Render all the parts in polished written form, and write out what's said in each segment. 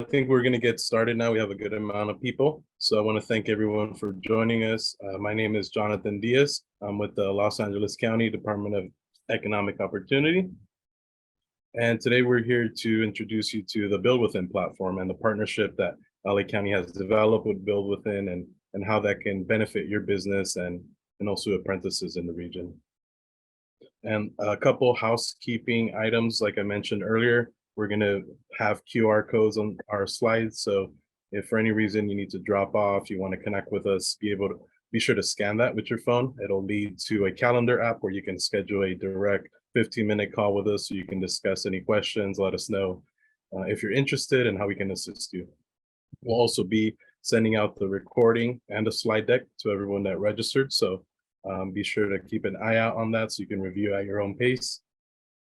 think we're going to get started now. We have a good amount of people. So I want to thank everyone for joining us. My name is Jonathan Diaz. I'm with the Los Angeles County Department of Economic Opportunity. And today we're here to introduce you to the BuildWithin platform and the partnership that LA County has developed with BuildWithin and how that can benefit your business and also apprentices in the region. And a couple housekeeping items, like I mentioned earlier, we're going to have QR codes on our slides. So if for any reason you need to drop off, you want to connect with us, be sure to scan that with your phone. It'll lead to a calendar app where you can schedule a direct 15-minute call with us so you can discuss any questions, let us know if you're interested and how we can assist you. We'll also be sending out the recording and a slide deck to everyone that registered. So be sure to keep an eye out on that so you can review at your own pace.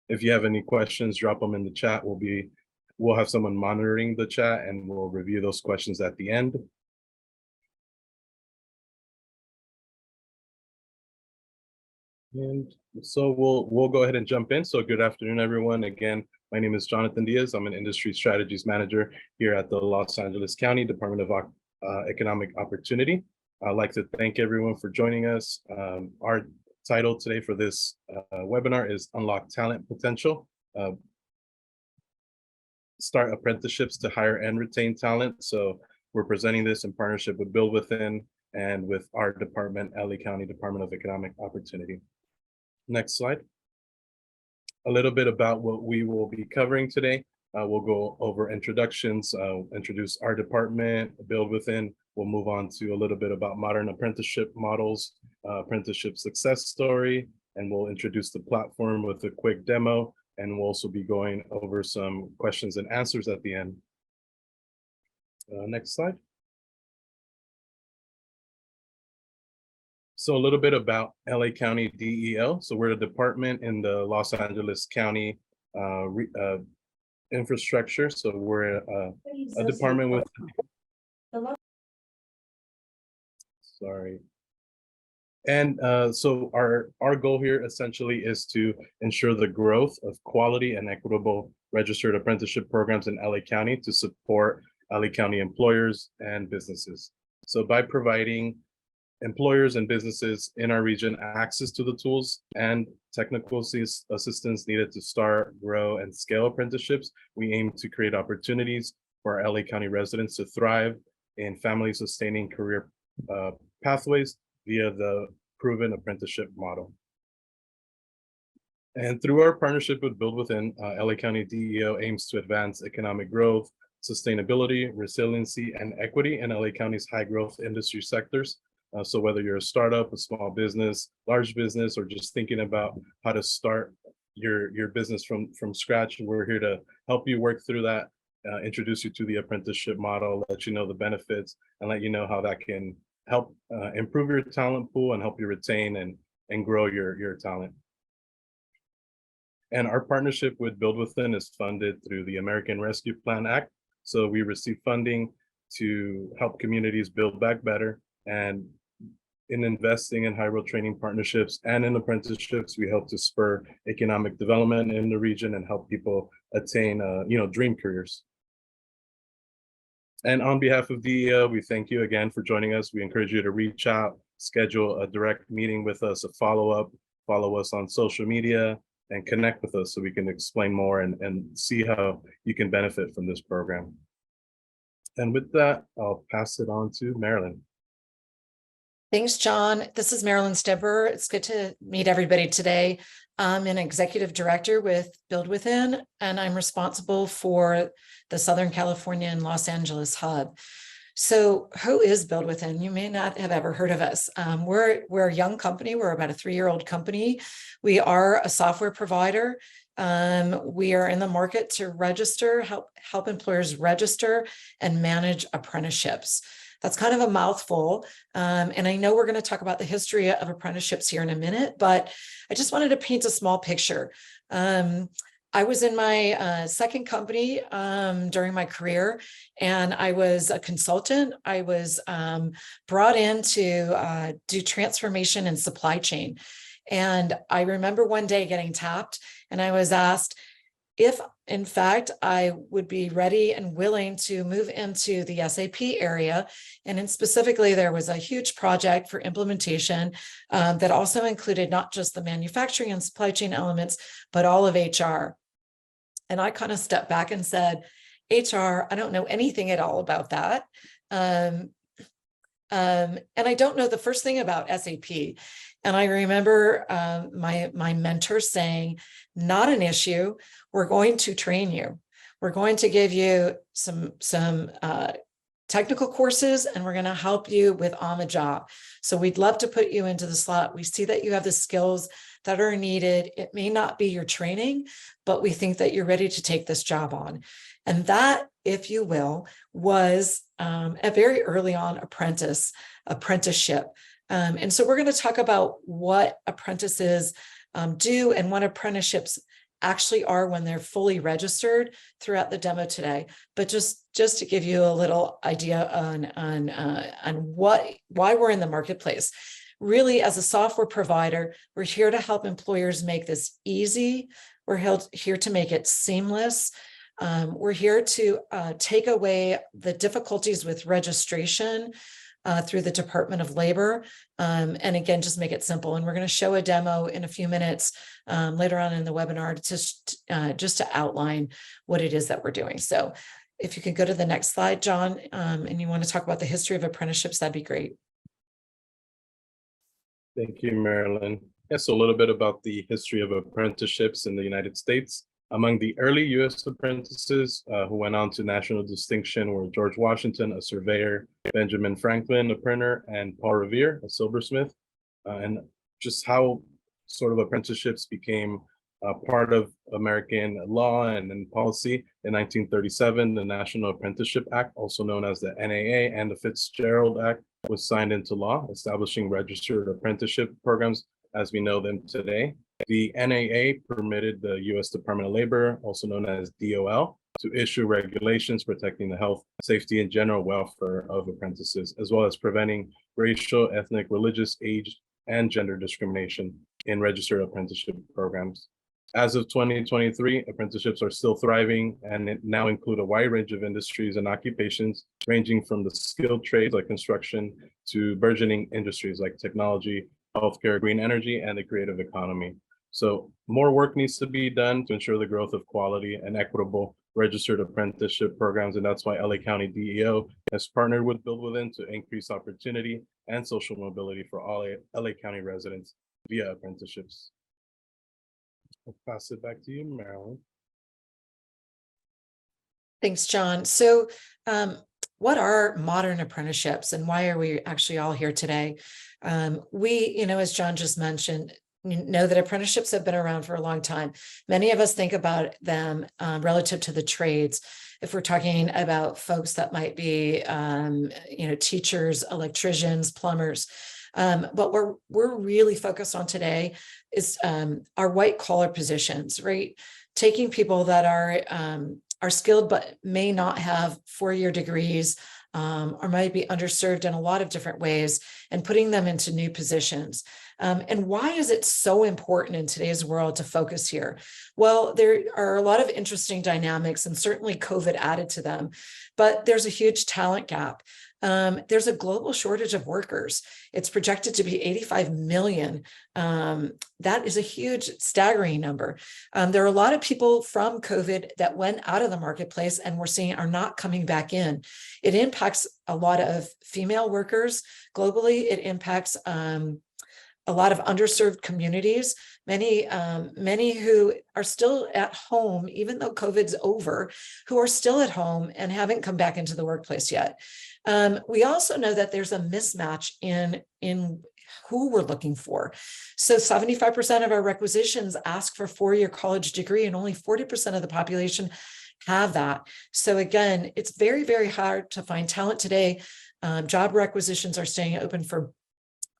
If you have any questions, drop them in the chat. We'll have someone monitoring the chat and we'll review those questions at the end. And so we'll go ahead and jump in. So good afternoon, everyone. Again, my name is Jonathan Diaz. I'm an industry strategies manager here at the Los Angeles County Department of Economic Opportunity. I'd like to thank everyone for joining us. Our title today for this webinar is Unlock Talent Potential. Start apprenticeships to hire and retain talent. So we're presenting this in partnership with BuildWithin and with our department, LA County Department of Economic Opportunity. Next slide. A little bit about what we will be covering today. We'll go over introductions, introduce our department, BuildWithin. We'll move on to a little bit about modern apprenticeship models, apprenticeship success story, and we'll introduce the platform with a quick demo. And we'll also be going over some questions and answers at the end. Next slide. So a little bit about LA County DEL. So we're a department in the Los Angeles County infrastructure. So we're a department with, sorry. And so our goal here essentially is to ensure the growth of quality and equitable registered apprenticeship programs in LA County to support LA County employers and businesses. So by providing employers and businesses in our region access to the tools and technical assistance needed to start, grow, and scale apprenticeships, we aim to create opportunities for our LA County residents to thrive in family-sustaining career pathways via the proven apprenticeship model. And through our partnership with BuildWithin, LA County DEO aims to advance economic growth, sustainability, resiliency, and equity in LA County's high-growth industry sectors. So whether you're a startup, a small business, large business, or just thinking about how to start your business from scratch, we're here to help you work through that, introduce you to the apprenticeship model, let you know the benefits, and let you know how that can help improve your talent pool and help you retain and grow your talent. And our partnership with BuildWithin is funded through the American Rescue Plan Act. So we receive funding to help communities build back better, and in investing in high-road training partnerships and in apprenticeships, we help to spur economic development in the region and help people attain, dream careers. And on behalf of DEO, we thank you again for joining us. We encourage you to reach out, schedule a direct meeting with us, a follow-up, follow us on social media, and connect with us so we can explain more and see how you can benefit from this program. And with that, I'll pass it on to Marilyn. Thanks, John. This is Marilyn Stebber. It's good to meet everybody today. I'm an executive director with BuildWithin, and I'm responsible for the Southern California and Los Angeles hub. So who is BuildWithin? You may not have ever heard of us. We're a young company. We're about a 3-year-old company. We are a software provider. We are in the market to register, help employers register and manage apprenticeships. That's kind of a mouthful. And I know we're going to talk about the history of apprenticeships here in a minute, but I just wanted to paint a small picture. I was in my second company during my career, and I was a consultant. I was brought in to do transformation and supply chain. And I remember one day getting tapped, and I was asked, if in fact I would be ready and willing to move into the SAP area. And then specifically, there was a huge project for implementation that also included not just the manufacturing and supply chain elements, but all of HR. And I kind of stepped back and said, HR, I don't know anything at all about that. And I don't know the first thing about SAP. And I remember my mentor saying, not an issue. We're going to train you. We're going to give you some technical courses, and we're going to help you with on the job. So we'd love to put you into the slot. We see that you have the skills that are needed. It may not be your training, but we think that you're ready to take this job on. And that, if you will, was a very early on apprenticeship. And so we're going to talk about what apprentices do and what apprenticeships actually are when they're fully registered throughout the demo today. But just to give you a little idea on why we're in the marketplace. Really, as a software provider, we're here to help employers make this easy. We're here to make it seamless. We're here to take away the difficulties with registration through the Department of Labor. And again, just make it simple. And we're going to show a demo in a few minutes later on in the webinar just to outline what it is that we're doing. So if you could go to the next slide, John, and you want to talk about the history of apprenticeships, that'd be great. Thank you, Marilyn. Yes, a little bit about the history of apprenticeships in the United States. Among the early U.S. apprentices who went on to national distinction were George Washington, a surveyor, Benjamin Franklin, a printer, and Paul Revere, a silversmith. And just how sort of apprenticeships became part of American law and policy. In 1937, the National Apprenticeship Act, also known as the NAA, and the Fitzgerald Act was signed into law, establishing registered apprenticeship programs as we know them today. The NAA permitted the U.S. Department of Labor, also known as DOL, to issue regulations protecting the health, safety, and general welfare of apprentices, as well as preventing racial, ethnic, religious, age, and gender discrimination in registered apprenticeship programs. As of 2023, apprenticeships are still thriving and now include a wide range of industries and occupations, ranging from the skilled trades like construction to burgeoning industries like technology, healthcare, green energy, and the creative economy. So more work needs to be done to ensure the growth of quality and equitable registered apprenticeship programs, and that's why LA County DEO has partnered with BuildWithin to increase opportunity and social mobility for all LA County residents via apprenticeships. I'll pass it back to you, Marilyn. Thanks, John. So what are modern apprenticeships and why are we actually all here today? We, as John just mentioned, know that apprenticeships have been around for a long time. Many of us think about them relative to the trades. If we're talking about folks that might be, teachers, electricians, plumbers. But we're really focused on today is our white collar positions, right? Taking people that are skilled but may not have four-year degrees or might be underserved in a lot of different ways and putting them into new positions. And why is it so important in today's world to focus here? Well, there are a lot of interesting dynamics and certainly COVID added to them, but there's a huge talent gap. There's a global shortage of workers. It's projected to be 85 million. That is a huge, staggering number. There are a lot of people from COVID that went out of the marketplace and we're seeing are not coming back in. It impacts a lot of female workers globally. It impacts a lot of underserved communities, many who are still at home, even though COVID's over, who are still at home and haven't come back into the workplace yet. We also know that there's a mismatch in who we're looking for. So 75% of our requisitions ask for a four-year college degree and only 40% of the population have that. So again, it's very, very hard to find talent today. Job requisitions are staying open for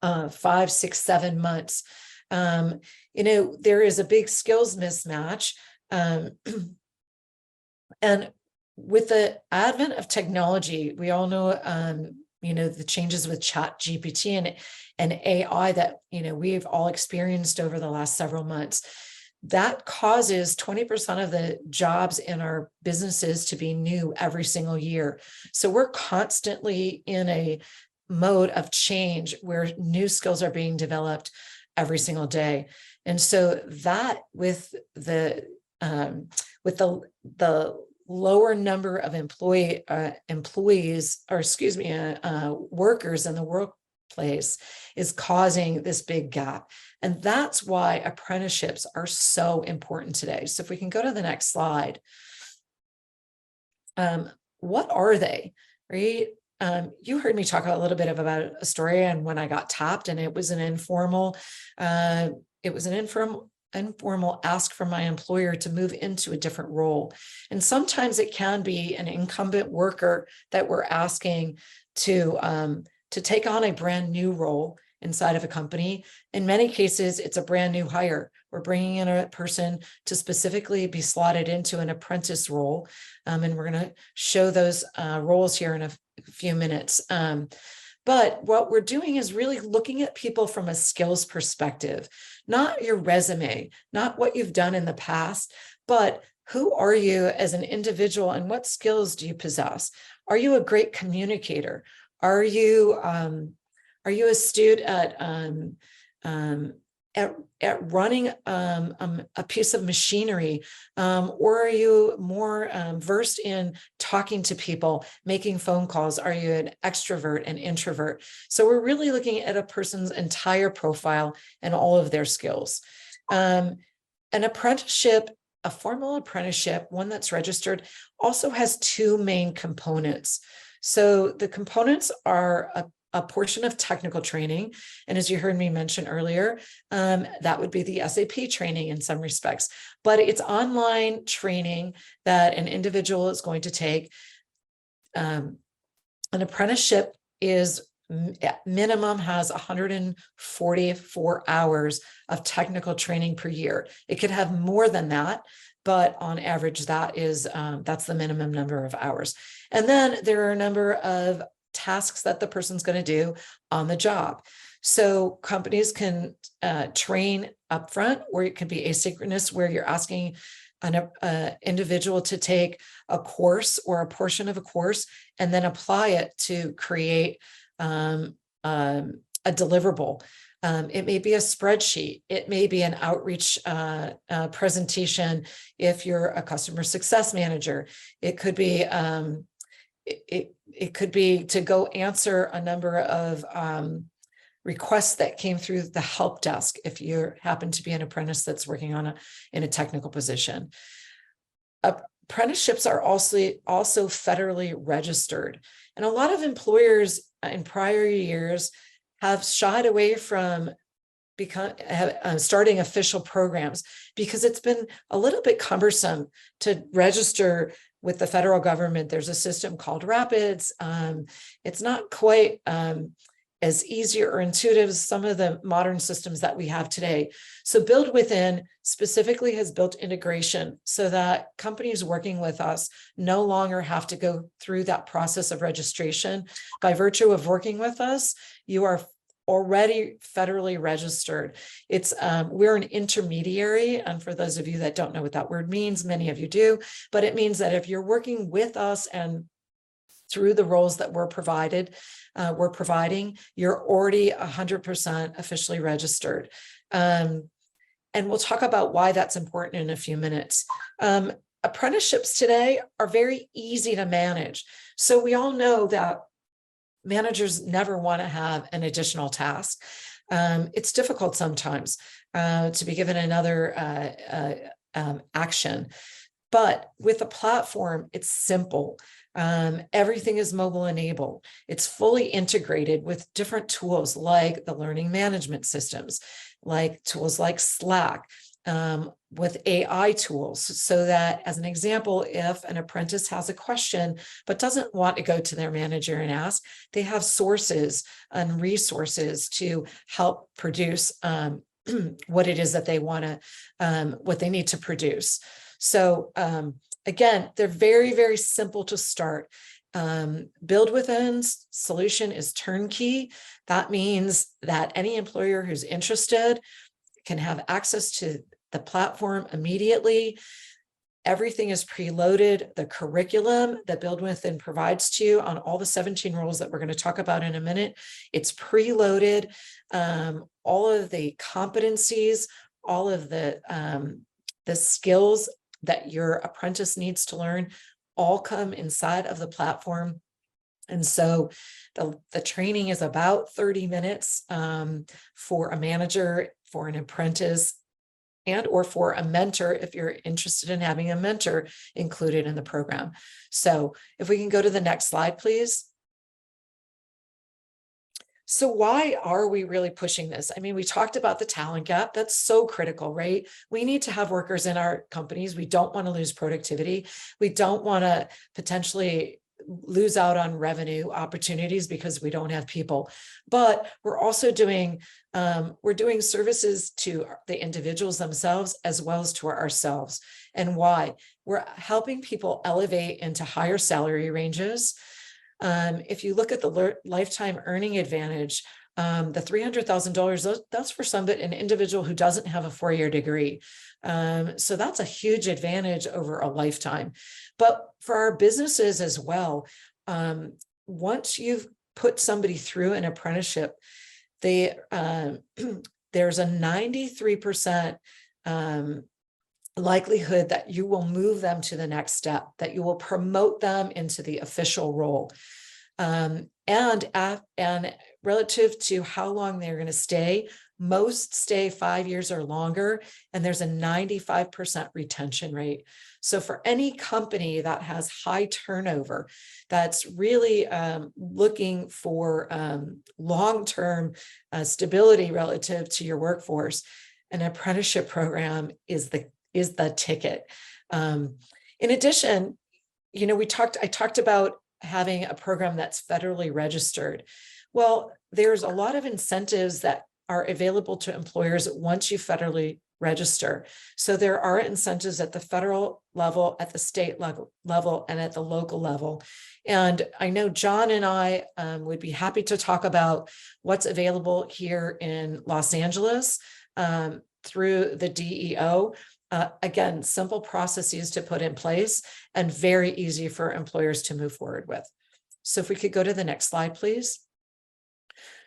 5, 6, 7 months. There is a big skills mismatch. And with the advent of technology, we all know, the changes with ChatGPT and AI that, we've all experienced over the last several months. that causes 20% of the jobs in our businesses to be new every single year. So we're constantly in a mode of change where new skills are being developed every single day. And so that with the lower number of workers in the workplace is causing this big gap. And that's why apprenticeships are so important today. So if we can go to the next slide. What are they, right? You heard me talk a little bit about a story and when I got tapped, and it was an informal ask from my employer to move into a different role. And sometimes it can be an incumbent worker that we're asking to take on a brand new role inside of a company. In many cases, it's a brand new hire. We're bringing in a person to specifically be slotted into an apprentice role. And we're going to show those roles here in a few minutes. But what we're doing is really looking at people from a skills perspective, not your resume, not what you've done in the past, but who are you as an individual and what skills do you possess? Are you a great communicator? Are you astute at running a piece of machinery, or are you more versed in talking to people, making phone calls? Are you an extrovert, an introvert? So we're really looking at a person's entire profile and all of their skills. An apprenticeship, a formal apprenticeship, one that's registered, also has two main components. So the components are a portion of technical training. And as you heard me mention earlier, that would be the SAP training in some respects, but it's online training that an individual is going to take. An apprenticeship is at minimum has 144 hours of technical training per year. It could have more than that, but on average, that's the minimum number of hours. And then there are a number of tasks that the person's going to do on the job. So companies can train upfront, or it can be asynchronous, where you're asking an individual to take a course or a portion of a course and then apply it to create a deliverable. It may be a spreadsheet. It may be an outreach presentation if you're a customer success manager. It could be it could be to go answer a number of requests that came through the help desk if you happen to be an apprentice that's working in a technical position. Apprenticeships are also federally registered. And a lot of employers in prior years have shied away from starting official programs because it's been a little bit cumbersome to register with the federal government. There's a system called Rapids. It's not quite as easy or intuitive as some of the modern systems that we have today. So BuildWithin specifically has built integration so that companies working with us no longer have to go through that process of registration. By virtue of working with us, you are already federally registered. We're an intermediary, and for those of you that don't know what that word means, many of you do, but it means that if you're working with us and through the roles that we're providing, you're already 100% officially registered. And we'll talk about why that's important in a few minutes. Apprenticeships today are very easy to manage. So we all know that managers never want to have an additional task. It's difficult sometimes to be given another action. But with a platform, it's simple. Everything is mobile enabled. It's fully integrated with different tools like the learning management systems, like tools like Slack, with AI tools, so that, as an example, if an apprentice has a question but doesn't want to go to their manager and ask, they have sources and resources to help produce what it is that they want to, what they need to produce. So again, they're very, very simple to start. BuildWithin's solution is turnkey. That means that any employer who's interested can have access to the platform immediately. Everything is preloaded. The curriculum that BuildWithin provides to you on all the 17 roles that we're going to talk about in a minute, it's preloaded. All of the competencies, all of the skills that your apprentice needs to learn all come inside of the platform. And so the training is about 30 minutes for a manager, for an apprentice, and or for a mentor if you're interested in having a mentor included in the program. So if we can go to the next slide, please. So why are we really pushing this? I mean, we talked about the talent gap. That's so critical, right? We need to have workers in our companies. We don't want to lose productivity. We don't want to potentially lose out on revenue opportunities because we don't have people. But we're also doing services to the individuals themselves as well as to ourselves. And why? We're helping people elevate into higher salary ranges. If you look at the lifetime earning advantage, the $300,000, that's for an individual who doesn't have a 4-year degree. So that's a huge advantage over a lifetime. But for our businesses as well, once you've put somebody through an apprenticeship, there's a 93% likelihood that you will move them to the next step, that you will promote them into the official role. And relative to how long they're going to stay, most stay 5 years or longer, and there's a 95% retention rate. So for any company that has high turnover, that's really looking for long-term stability relative to your workforce, an apprenticeship program is the ticket. In addition, I talked about having a program that's federally registered. Well, there's a lot of incentives that are available to employers once you federally register. So there are incentives at the federal level, at the state level, and at the local level. And I know John and I would be happy to talk about what's available here in Los Angeles through the DEO. Again, simple processes to put in place and very easy for employers to move forward with. So if we could go to the next slide, please.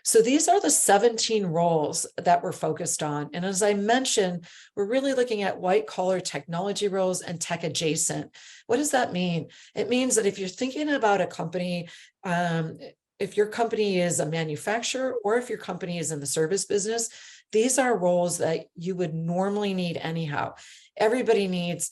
So these are the 17 roles that we're focused on. And as I mentioned, we're really looking at white collar technology roles and tech adjacent. What does that mean? It means that if you're thinking about a company, if your company is a manufacturer or if your company is in the service business, these are roles that you would normally need anyhow. Everybody needs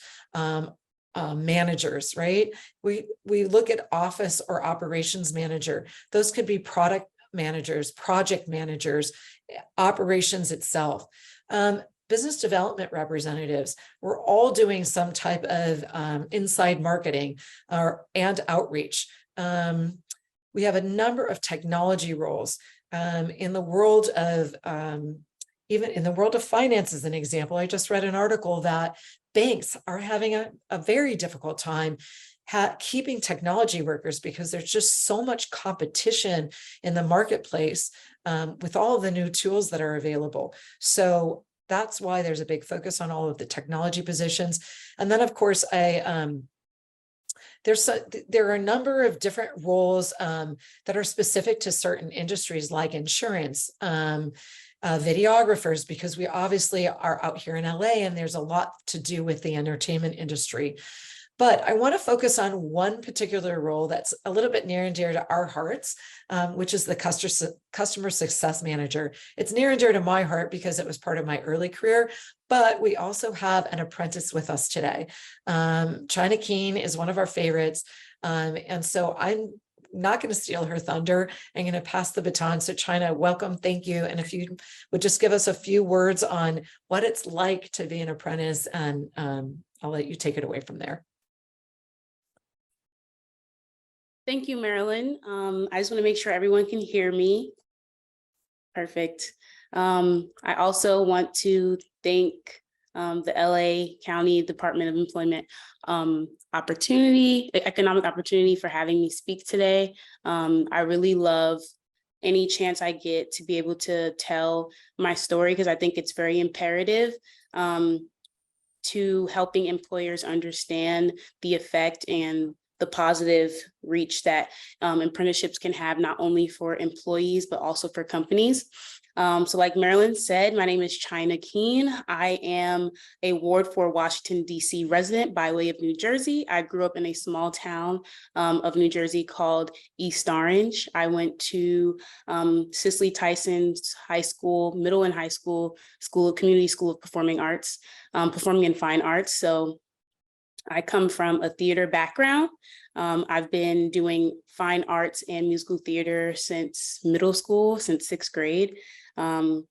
managers, right? We look at office or operations manager. Those could be product managers, project managers, operations itself, business development representatives. We're all doing some type of inside marketing and outreach. We have a number of technology roles in the world of even in the world of finance. As an example, I just read an article that banks are having a very difficult time keeping technology workers because there's just so much competition in the marketplace with all of the new tools that are available. So that's why there's a big focus on all of the technology positions. And then, of course, there are a number of different roles that are specific to certain industries like insurance, videographers, because we obviously are out here in LA and there's a lot to do with the entertainment industry. But I want to focus on one particular role that's a little bit near and dear to our hearts, which is the customer success manager. It's near and dear to my heart because it was part of my early career, but we also have an apprentice with us today. China Keen is one of our favorites. And so I'm not going to steal her thunder. I'm going to pass the baton. So China, welcome. Thank you. And if you would just give us a few words on what it's like to be an apprentice, and I'll let you take it away from there. Thank you, Marilyn. I just want to make sure everyone can hear me. Perfect. I also want to thank the LA County Department of Employment Economic Opportunity for having me speak today. I really love any chance I get to be able to tell my story because I think it's very imperative. to helping employers understand the effect and the positive reach that apprenticeships can have, not only for employees, but also for companies. So like Marilyn said, my name is China Keene. I am a Ward 4 Washington, D.C. resident by way of New Jersey. I grew up in a small town of New Jersey called East Orange. I went to Cicely Tyson's high school, middle and high school, community school of performing arts, performing and fine arts. So I come from a theater background. I've been doing fine arts and musical theater since middle school, since 6th grade. And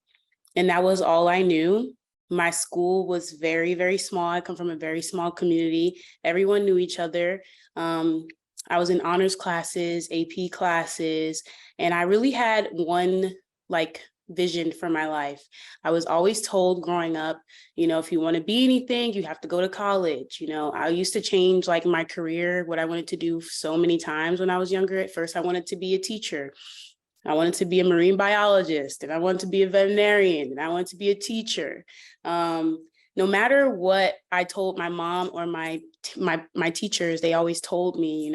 that was all I knew. My school was very, very small. I come from a very small community. Everyone knew each other. I was in honors classes, AP classes, and I really had one vision for my life. I was always told growing up, if you want to be anything, you have to go to college. I used to change my career, what I wanted to do so many times when I was younger. At first, I wanted to be a teacher. I wanted to be a marine biologist, and I wanted to be a veterinarian, and I wanted to be a teacher. No matter what I told my mom or my teachers, they always told me,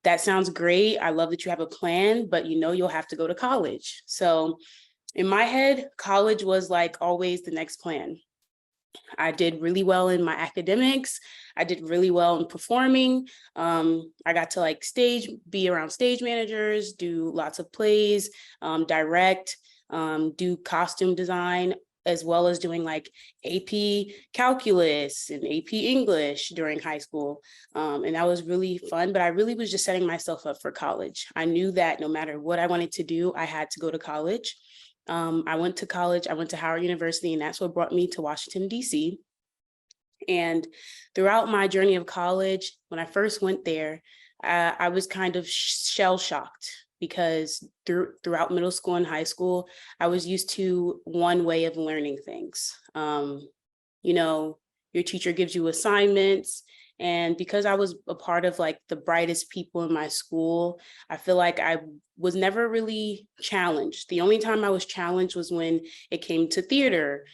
that sounds great. I love that you have a plan, but you'll have to go to college. So in my head, college was always the next plan. I did really well in my academics. I did really well in performing. I got to be around stage managers, do lots of plays, direct, do costume design, as well as doing AP calculus and AP English during high school. And that was really fun, but I really was just setting myself up for college. I knew that no matter what I wanted to do, I had to go to college. I went to college, I went to Howard University, and that's what brought me to Washington, D.C. And throughout my journey of college, when I first went there, I was kind of shell-shocked because throughout middle school and high school, I was used to one way of learning things. Your teacher gives you assignments. And because I was a part of the brightest people in my school, I feel like I was never really challenged. The only time I was challenged was when it came to theater,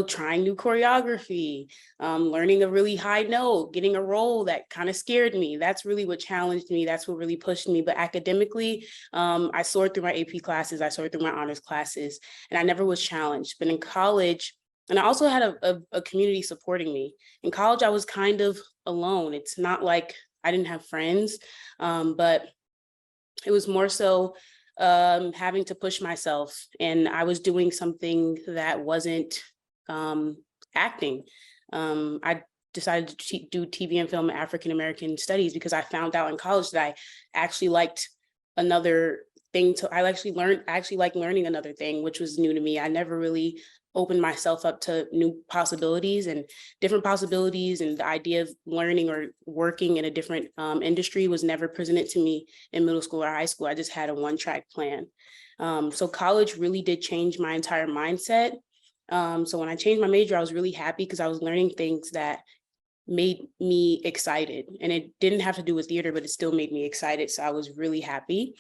trying new choreography, learning a really high note, getting a role that kind of scared me. That's really what challenged me. That's what really pushed me. But academically, I soared through my AP classes. I soared through my honors classes, and I never was challenged. But in college, and I also had a community supporting me. In college, I was kind of alone. It's not like I didn't have friends, but it was more so having to push myself. And I was doing something that wasn't acting. I decided to do TV and film African-American studies because I found out in college that I actually liked another thing. I actually like learning another thing, which was new to me. I never really opened myself up to new possibilities and different possibilities, and the idea of learning or working in a different industry was never presented to me in middle school or high school. I just had a one-track plan. So college really did change my entire mindset. So when I changed my major, I was really happy because I was learning things that made me excited, and it didn't have to do with theater, but it still made me excited. So I was really happy.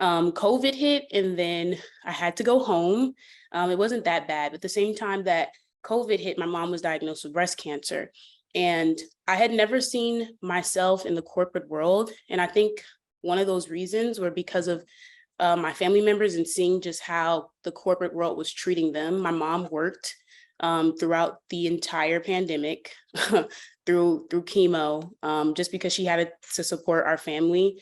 COVID hit, and then I had to go home. It wasn't that bad, but at the same time that COVID hit, my mom was diagnosed with breast cancer, and I had never seen myself in the corporate world. And I think one of those reasons were because of my family members and seeing just how the corporate world was treating them. My mom worked throughout the entire pandemic through chemo, just because she had to support our family.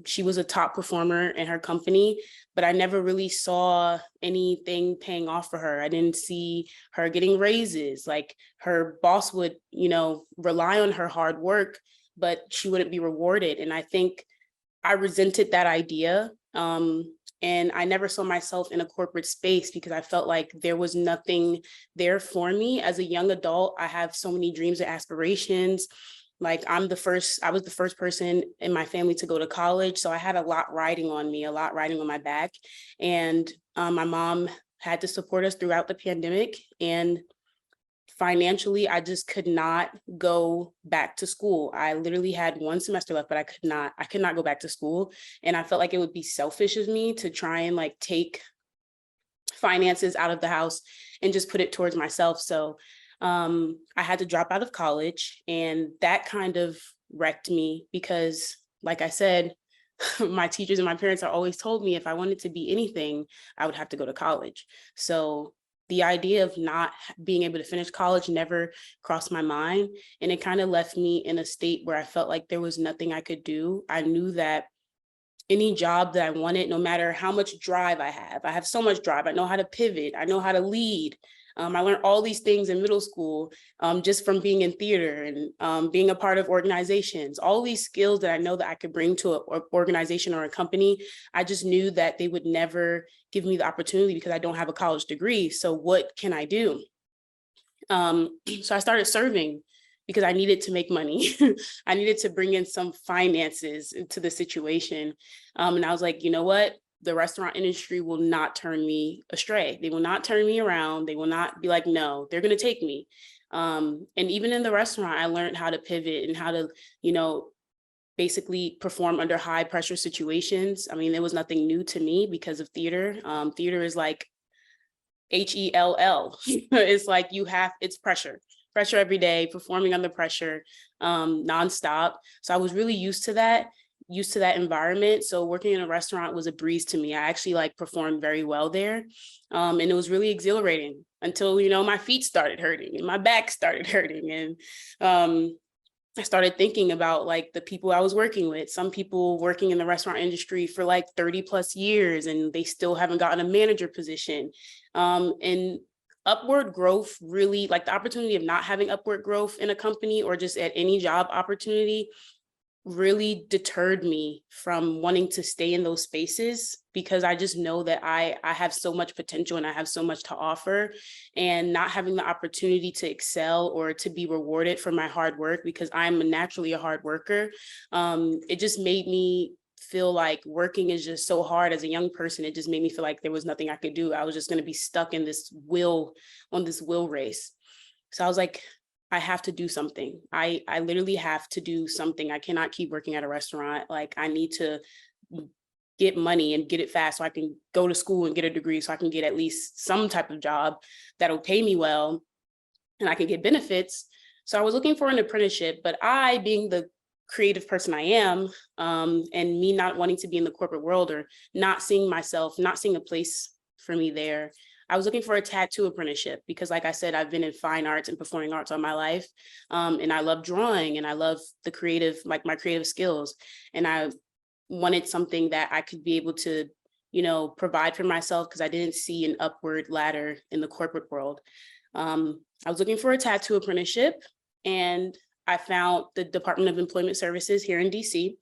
She was a top performer in her company, but I never really saw anything paying off for her. I didn't see her getting raises. Her boss would, rely on her hard work, but she wouldn't be rewarded. And I think I resented that idea. And I never saw myself in a corporate space because I felt like there was nothing there for me. As a young adult, I have so many dreams and aspirations. I was the first person in my family to go to college. So I had a lot riding on me, a lot riding on my back. And my mom had to support us throughout the pandemic. And financially, I just could not go back to school. I literally had one semester left, but I could not go back to school. And I felt like it would be selfish of me to try and take finances out of the house and just put it towards myself. So I had to drop out of college, and that kind of wrecked me because, like I said, my teachers and my parents are always told me if I wanted to be anything, I would have to go to college. So the idea of not being able to finish college never crossed my mind. And it kind of left me in a state where I felt like there was nothing I could do. I knew that any job that I wanted, no matter how much drive I have so much drive. I know how to pivot. I know how to lead. I learned all these things in middle school just from being in theater and being a part of organizations. All these skills that I know that I could bring to an organization or a company, I just knew that they would never give me the opportunity because I don't have a college degree. So what can I do? So I started serving because I needed to make money. I needed to bring in some finances into the situation. And I was like, you know what? The restaurant industry will not turn me astray. They will not turn me around. They will not be like, no, they're going to take me. And even in the restaurant, I learned how to pivot and how to, basically perform under high pressure situations. I mean, there was nothing new to me because of theater. Theater is like HELL. It's like it's pressure every day, performing under pressure, nonstop. So I was really used to that environment. So working in a restaurant was a breeze to me. I actually performed very well there. And it was really exhilarating until, my feet started hurting and my back started hurting. And I started thinking about the people I was working with. Some people working in the restaurant industry for 30 plus years, and they still haven't gotten a manager position. And upward growth really, the opportunity of not having upward growth in a company or just at any job opportunity really deterred me from wanting to stay in those spaces, because I just know that I have so much potential and I have so much to offer, and not having the opportunity to excel or to be rewarded for my hard work, because I'm naturally a hard worker. It just made me feel like working is just so hard as a young person. It just made me feel like there was nothing I could do. I was just going to be stuck in this will race. So I was like, I have to do something. I literally have to do something. I cannot keep working at a restaurant. I need to get money and get it fast so I can go to school and get a degree so I can get at least some type of job that'll pay me well and I can get benefits. So I was looking for an apprenticeship, but I, being the creative person I am, and me not wanting to be in the corporate world or not seeing a place for me there, I was looking for a tattoo apprenticeship because, like I said, I've been in fine arts and performing arts all my life. And I love drawing and I love the creative, my creative skills. And I wanted something that I could be able to, provide for myself, because I didn't see an upward ladder in the corporate world. I was looking for a tattoo apprenticeship, and I found the Department of Employment Services here in DC.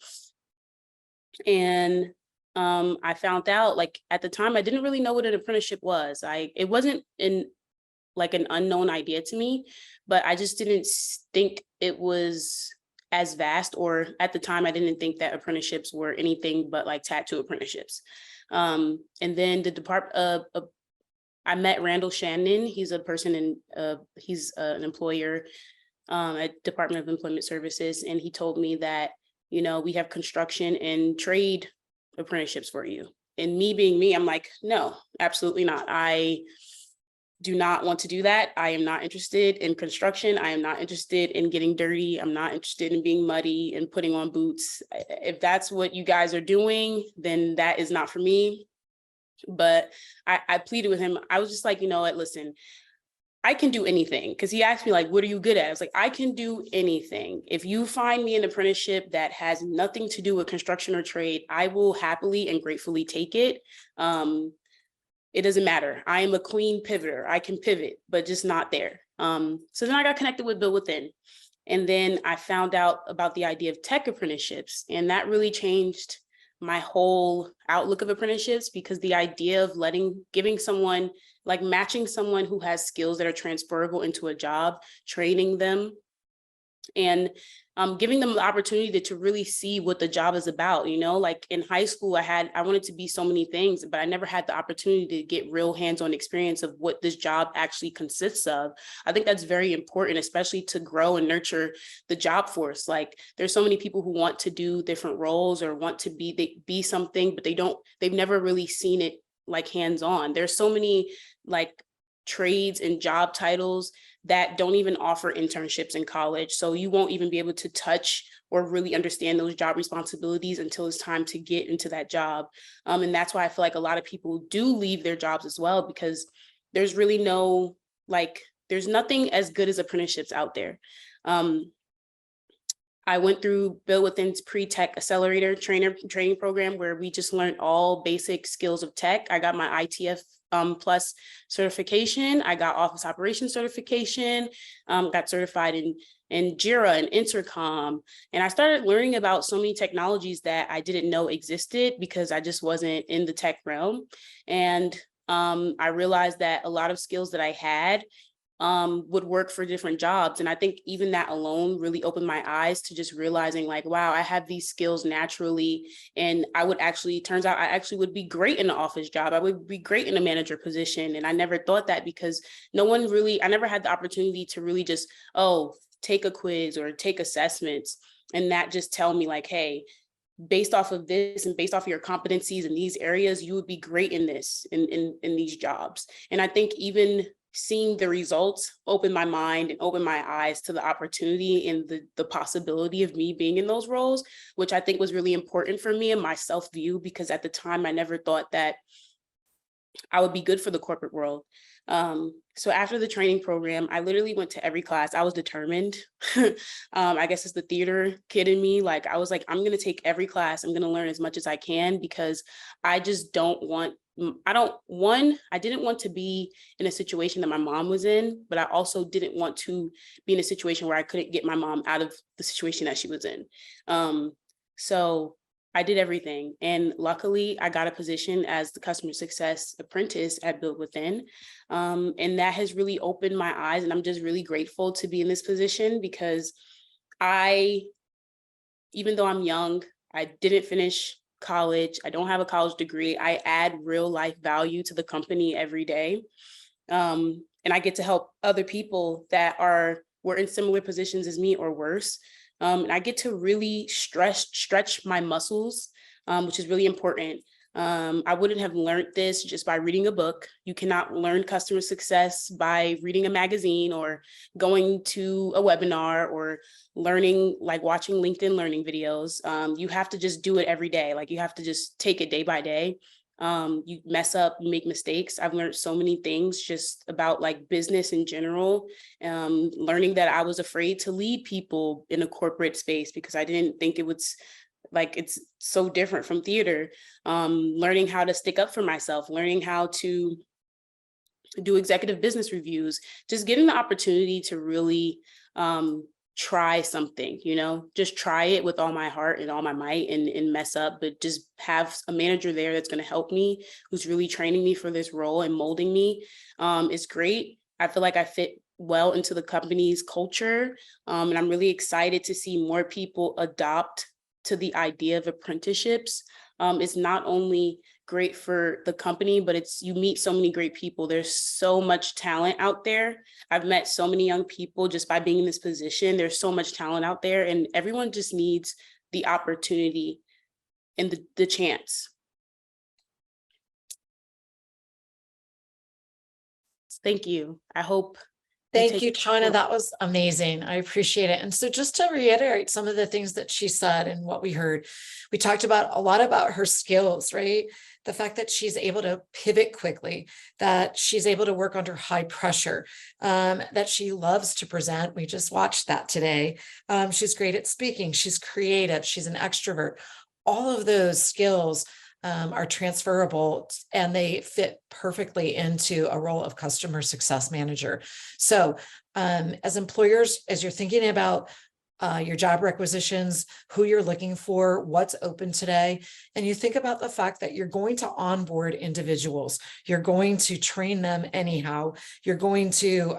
And I found out, at the time, I didn't really know what an apprenticeship was. It wasn't an unknown idea to me, but I just didn't think it was as vast, or at the time, I didn't think that apprenticeships were anything but tattoo apprenticeships. And then the department I met Randall Shannon. He's a person he's an employer at Department of Employment Services. And he told me that, we have construction and trade apprenticeships for you. And me being me, I'm like, no, absolutely not. I do not want to do that. I am not interested in construction. I am not interested in getting dirty. I'm not interested in being muddy and putting on boots. If that's what you guys are doing, then that is not for me. But I pleaded with him. I was just like, you know what, listen, I can do anything. Because he asked me, what are you good at? I was like, I can do anything. If you find me an apprenticeship that has nothing to do with construction or trade, I will happily and gratefully take it. It doesn't matter. I am a queen pivoter. I can pivot, but just not there. So then I got connected with BuildWithin. And then I found out about the idea of tech apprenticeships. And that really changed my whole outlook of apprenticeships, because the idea of giving someone, matching someone who has skills that are transferable into a job, training them, and giving them the opportunity to really see what the job is about. In high school, I wanted to be so many things, but I never had the opportunity to get real hands-on experience of what this job actually consists of. I think that's very important, especially to grow and nurture the job force. There's so many people who want to do different roles or want to be something, but they've never really seen it hands-on. There's so many trades and job titles that don't even offer internships in college. So you won't even be able to touch or really understand those job responsibilities until it's time to get into that job. And that's why I feel like a lot of people do leave their jobs as well, because there's really no, like, there's nothing as good as apprenticeships out there. I went through BuildWithin's pre-tech accelerator training program, where we just learned all basic skills of tech. I got my ITF plus certification. I got office operations certification, got certified in Jira and Intercom. And I started learning about so many technologies that I didn't know existed because I just wasn't in the tech realm. And I realized that a lot of skills that I had would work for different jobs. And I think even that alone really opened my eyes to just realizing, like, wow, I have these skills naturally. And I would actually, turns out I actually would be great in an office job. I would be great in a manager position. And I never thought that, because I never had the opportunity to really just, take a quiz or take assessments. And that just tell me, like, hey, based off of this and based off of your competencies in these areas, you would be great in this, in these jobs. And I think even seeing the results opened my mind and opened my eyes to the opportunity and the possibility of me being in those roles, which I think was really important for me and my self-view, because at the time I never thought that I would be good for the corporate world. So after the training program, I literally went to every class. I was determined. I guess it's the theater kid in me. Like, I was like, I'm going to take every class. I'm going to learn as much as I can, because I just I didn't want to be in a situation that my mom was in, but I also didn't want to be in a situation where I couldn't get my mom out of the situation that she was in. So I did everything. And luckily I got a position as the customer success apprentice at BuildWithin. And that has really opened my eyes. And I'm just really grateful to be in this position, because even though I'm young, I didn't finish college, I don't have a college degree, I add real life value to the company every day. And I get to help other people that were in similar positions as me or worse. And I get to really stretch my muscles, which is really important. I wouldn't have learned this just by reading a book. You cannot learn customer success by reading a magazine or going to a webinar or learning, like watching LinkedIn learning videos. You have to just do it every day. Like, you have to just take it day by day. You mess up, you make mistakes. I've learned so many things just about like business in general. Learning that I was afraid to lead people in a corporate space because I didn't think it was like, it's so different from theater. Learning how to stick up for myself, learning how to do executive business reviews, just getting the opportunity to really try something, just try it with all my heart and all my might and mess up, but just have a manager there that's going to help me, who's really training me for this role and molding me. It's great. I feel like I fit well into the company's culture. And I'm really excited to see more people adopt to the idea of apprenticeships. It's not only great for the company, but you meet so many great people. There's so much talent out there. I've met so many young people just by being in this position. There's so much talent out there, and everyone just needs the opportunity and the chance. Thank you. I hope. Thank you, China. That was amazing. I appreciate it. And so just to reiterate some of the things that she said and what we heard, we talked about a lot about her skills, right? The fact that she's able to pivot quickly, that she's able to work under high pressure, that she loves to present. We just watched that today. She's great at speaking. She's creative. She's an extrovert. All of those skills are transferable, and they fit perfectly into a role of customer success manager. So as employers, as you're thinking about your job requisitions, who you're looking for, what's open today, and you think about the fact that you're going to onboard individuals, you're going to train them anyhow, you're going to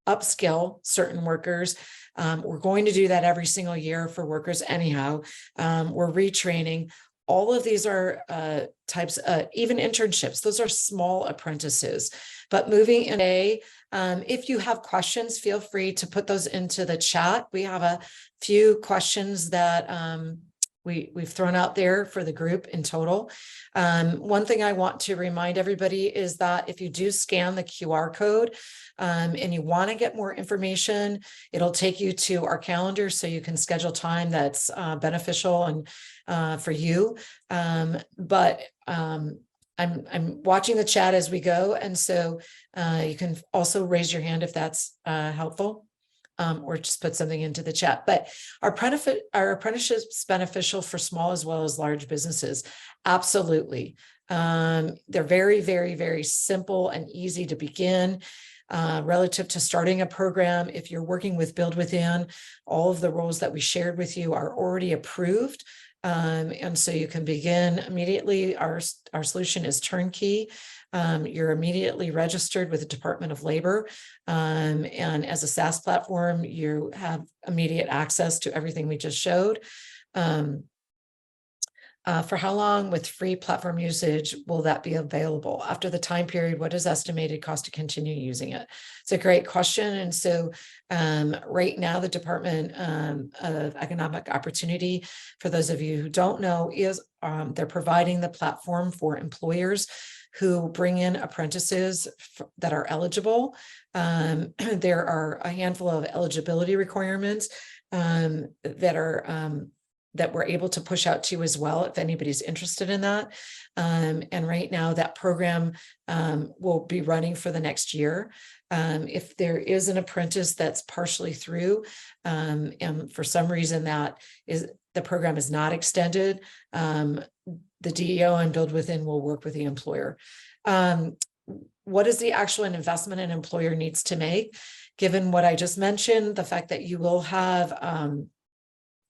upskill certain workers. We're going to do that every single year for workers anyhow. We're retraining. All of these are types, even internships, those are small apprentices. But moving in if you have questions, feel free to put those into the chat. We have a few questions that we've thrown out there for the group in total. One thing I want to remind everybody is that if you do scan the QR code and you want to get more information, it'll take you to our calendar so you can schedule time that's beneficial and for you. I'm watching the chat as we go, and so you can also raise your hand if that's helpful. Or just put something into the chat. But our apprenticeships beneficial for small as well as large businesses? Absolutely. They're very, very, very simple and easy to begin. Relative to starting a program, if you're working with BuildWithin, all of the roles that we shared with you are already approved. And so you can begin immediately. Our solution is turnkey. You're immediately registered with the Department of Labor. And as a SaaS platform, you have immediate access to everything we just showed. For how long with free platform usage will that be available? After the time period, what is estimated cost to continue using it? It's a great question. And so right now, the Department of Economic Opportunity, for those of you who don't know, is they're providing the platform for employers who bring in apprentices that are eligible. There are a handful of eligibility requirements that we're able to push out to as well, if anybody's interested in that. And right now that program will be running for the next year. If there is an apprentice that's partially through, and for some reason the program is not extended, the DEO and BuildWithin will work with the employer. What is the actual investment an employer needs to make? Given what I just mentioned, the fact that you will have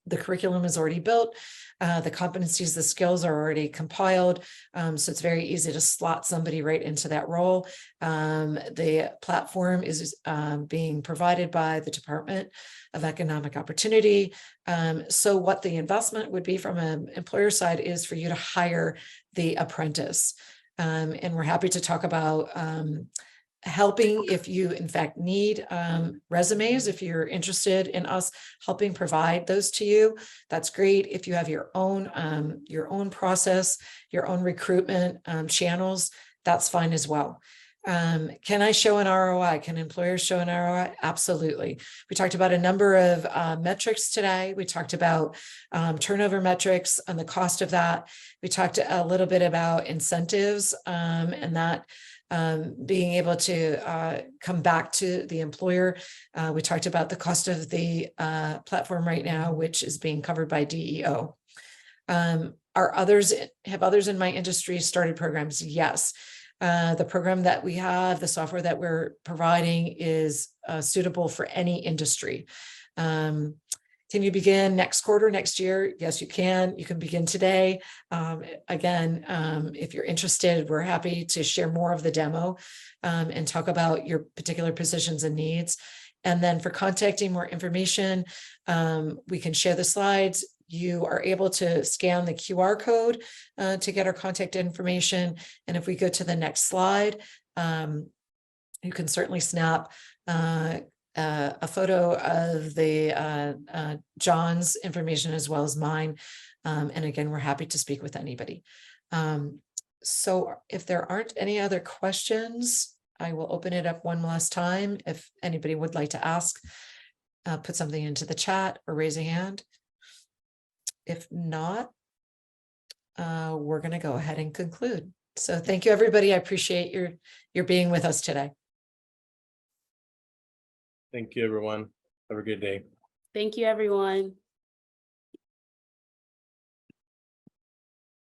the curriculum is already built, the competencies, the skills are already compiled, so it's very easy to slot somebody right into that role. The platform is being provided by the Department of Economic Opportunity. So what the investment would be from an employer side is for you to hire the apprentice. And we're happy to talk about helping if you in fact need resumes. If you're interested in us helping provide those to you, that's great. If you have your own process, your own recruitment channels, that's fine as well. Can I show an ROI? Can employers show an ROI? Absolutely. We talked about a number of metrics today. We talked about turnover metrics and the cost of that. We talked a little bit about incentives and that being able to come back to the employer. We talked about the cost of the platform right now, which is being covered by DEO. Have others in my industry started programs? Yes. The program that we have, the software that we're providing is suitable for any industry. Can you begin next quarter, next year? Yes, you can. You can begin today. Again, if you're interested, we're happy to share more of the demo and talk about your particular positions and needs. And then for contacting more information, we can share the slides. You are able to scan the QR code to get our contact information. And if we go to the next slide, you can certainly snap a photo of the John's information as well as mine. And again, we're happy to speak with anybody. So if there aren't any other questions, I will open it up one last time. If anybody would like to ask, put something into the chat or raise a hand. If not, we're going to go ahead and conclude. So thank you, everybody. I appreciate your being with us today. Thank you, everyone. Have a good day. Thank you, everyone.